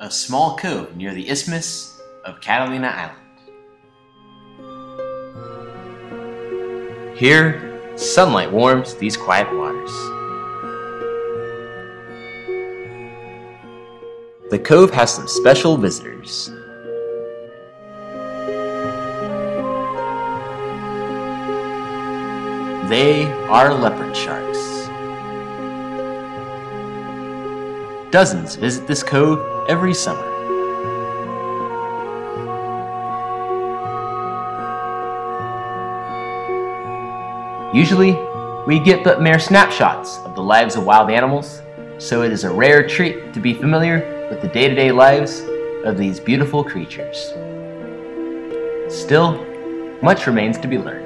a small cove near the isthmus of Catalina Island. Here, sunlight warms these quiet waters. The cove has some special visitors. They are leopard sharks. Dozens visit this cove every summer. Usually, we get but mere snapshots of the lives of wild animals, so it is a rare treat to be familiar with the day-to-day lives of these beautiful creatures. Still, much remains to be learned.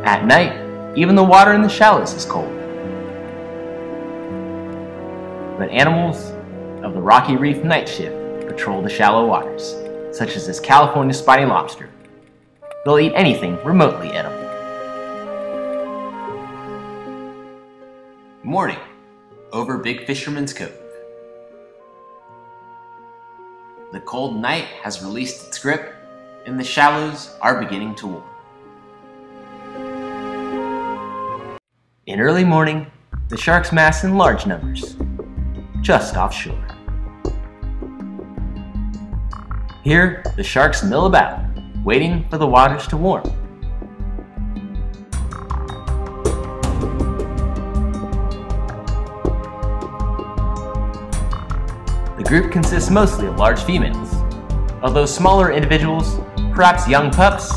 At night, even the water in the shallows is cold. But animals of the rocky reef night shift patrol the shallow waters, such as this California spiny lobster. They'll eat anything remotely edible. Morning, over Big Fisherman's Cove. The cold night has released its grip, and the shallows are beginning to warm. In early morning, the sharks mass in large numbers, just offshore. Here, the sharks mill about, waiting for the waters to warm. The group consists mostly of large females, although smaller individuals, perhaps young pups,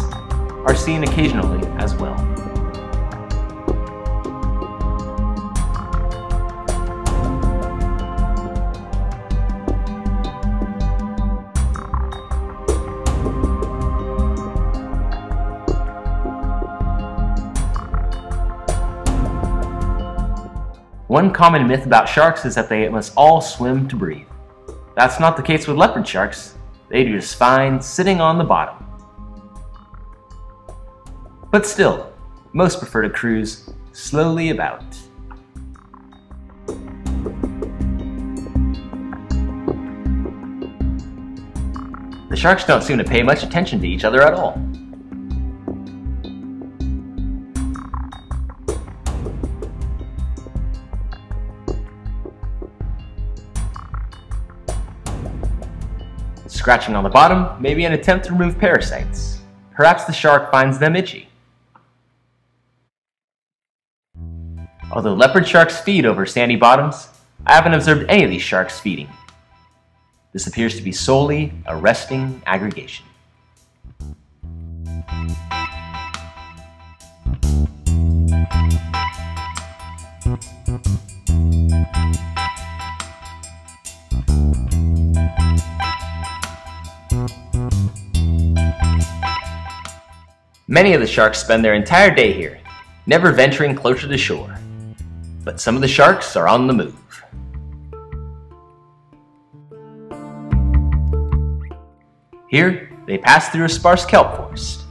are seen occasionally as well. One common myth about sharks is that they must all swim to breathe. That's not the case with leopard sharks. They do just fine sitting on the bottom. But still, most prefer to cruise slowly about. The sharks don't seem to pay much attention to each other at all. Scratching on the bottom may be an attempt to remove parasites. Perhaps the shark finds them itchy. Although leopard sharks feed over sandy bottoms, I haven't observed any of these sharks feeding. This appears to be solely a resting aggregation. Many of the sharks spend their entire day here, never venturing closer to shore. But some of the sharks are on the move. Here, they pass through a sparse kelp forest.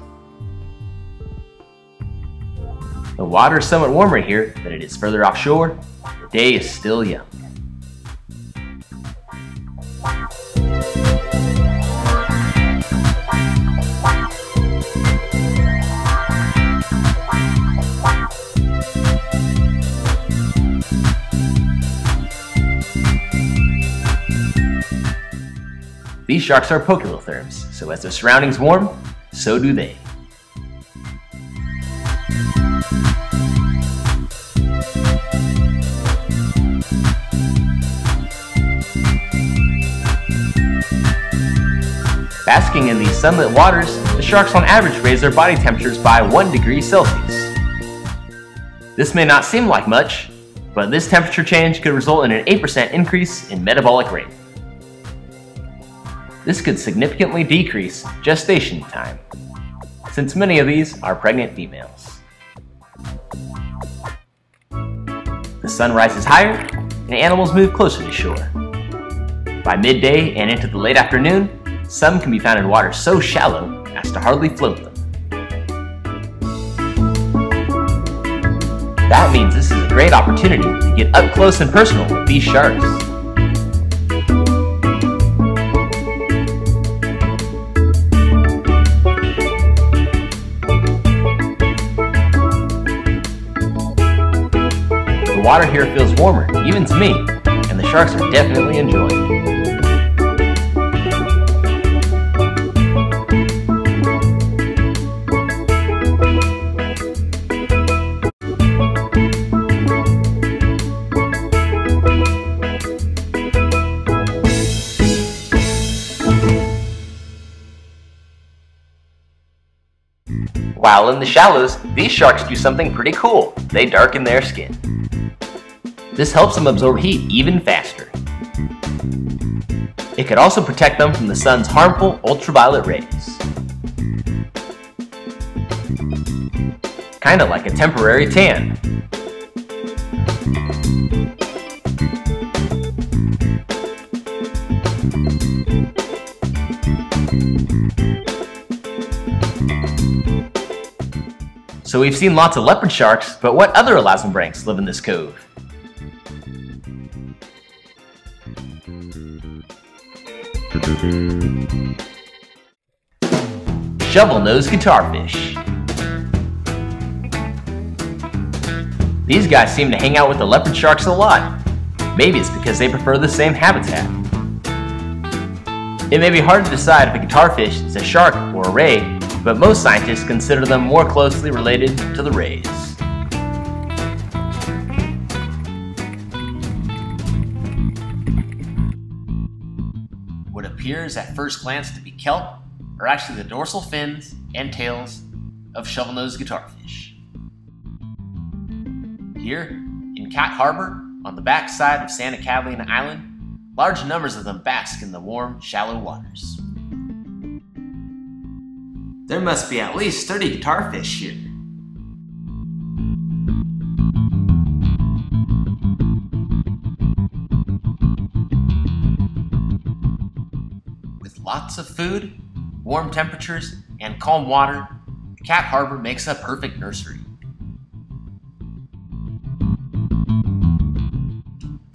The water is somewhat warmer here than it is further offshore. The day is still young. These sharks are poikilotherms, so as their surroundings warm, so do they. Basking in these sunlit waters, the sharks on average raise their body temperatures by 1 degree Celsius. This may not seem like much, but this temperature change could result in an 8% increase in metabolic rate. This could significantly decrease gestation time, since many of these are pregnant females. The sun rises higher, and animals move closer to shore. By midday and into the late afternoon, some can be found in water so shallow as to hardly float them. That means this is a great opportunity to get up close and personal with these sharks. The water here feels warmer, even to me, and the sharks are definitely enjoying it. While in the shallows, these sharks do something pretty cool. They darken their skin. This helps them absorb heat even faster. It could also protect them from the sun's harmful ultraviolet rays. Kinda like a temporary tan. So we've seen lots of leopard sharks, but what other elasmobranchs live in this cove? Shovel-nosed guitarfish. These guys seem to hang out with the leopard sharks a lot. Maybe it's because they prefer the same habitat. It may be hard to decide if a guitarfish is a shark or a ray, but most scientists consider them more closely related to the rays. What appears at first glance to be kelp are actually the dorsal fins and tails of shovel-nosed guitarfish. Here, in Cat Harbor, on the back side of Santa Catalina Island, large numbers of them bask in the warm, shallow waters. There must be at least 30 guitarfish here. With lots of food, warm temperatures, and calm water, Cat Harbor makes a perfect nursery.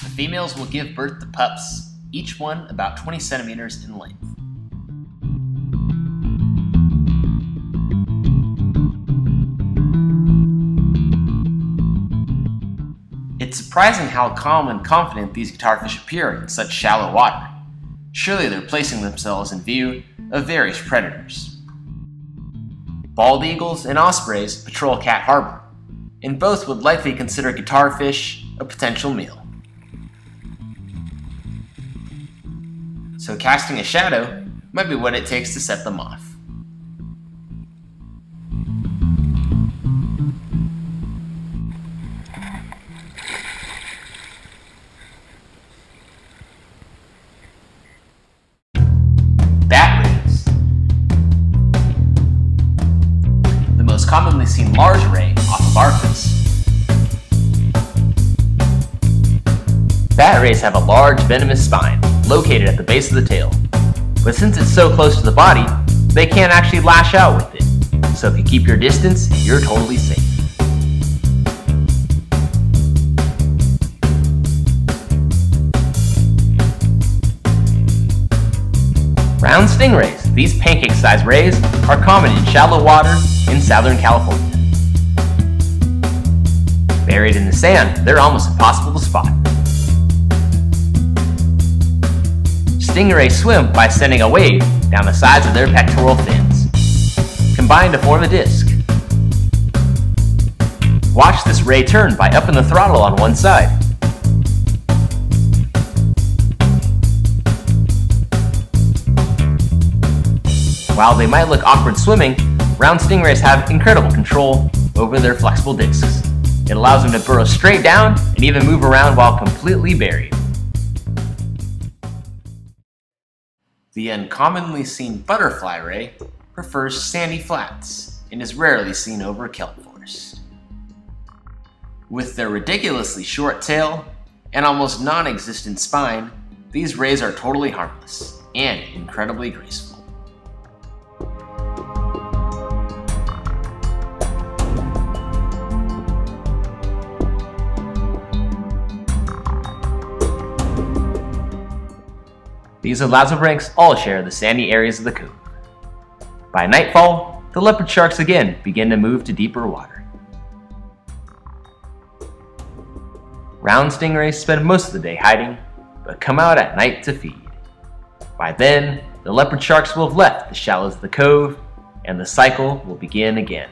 The females will give birth to pups, each one about 20 centimeters in length. It's surprising how calm and confident these guitarfish appear in such shallow water. Surely they're placing themselves in view of various predators. Bald eagles and ospreys patrol Cat Harbor, and both would likely consider guitarfish a potential meal. So casting a shadow might be what it takes to set them off. Commonly seen large ray off of our coast. Bat rays have a large venomous spine located at the base of the tail, but since it's so close to the body, they can't actually lash out with it. So if you keep your distance, you're totally safe. Round stingrays. These pancake-sized rays are common in shallow water in Southern California. Buried in the sand, they're almost impossible to spot. Stingrays swim by sending a wave down the sides of their pectoral fins, combined to form a disc. Watch this ray turn by upping the throttle on one side. while they might look awkward swimming, round stingrays have incredible control over their flexible discs. It allows them to burrow straight down and even move around while completely buried. The uncommonly seen butterfly ray prefers sandy flats and is rarely seen over kelp forest. With their ridiculously short tail and almost non-existent spine, these rays are totally harmless and incredibly graceful. These elasmobranchs all share the sandy areas of the cove. By nightfall, the leopard sharks again begin to move to deeper water. Round stingrays spend most of the day hiding, but come out at night to feed. By then, the leopard sharks will have left the shallows of the cove, and the cycle will begin again.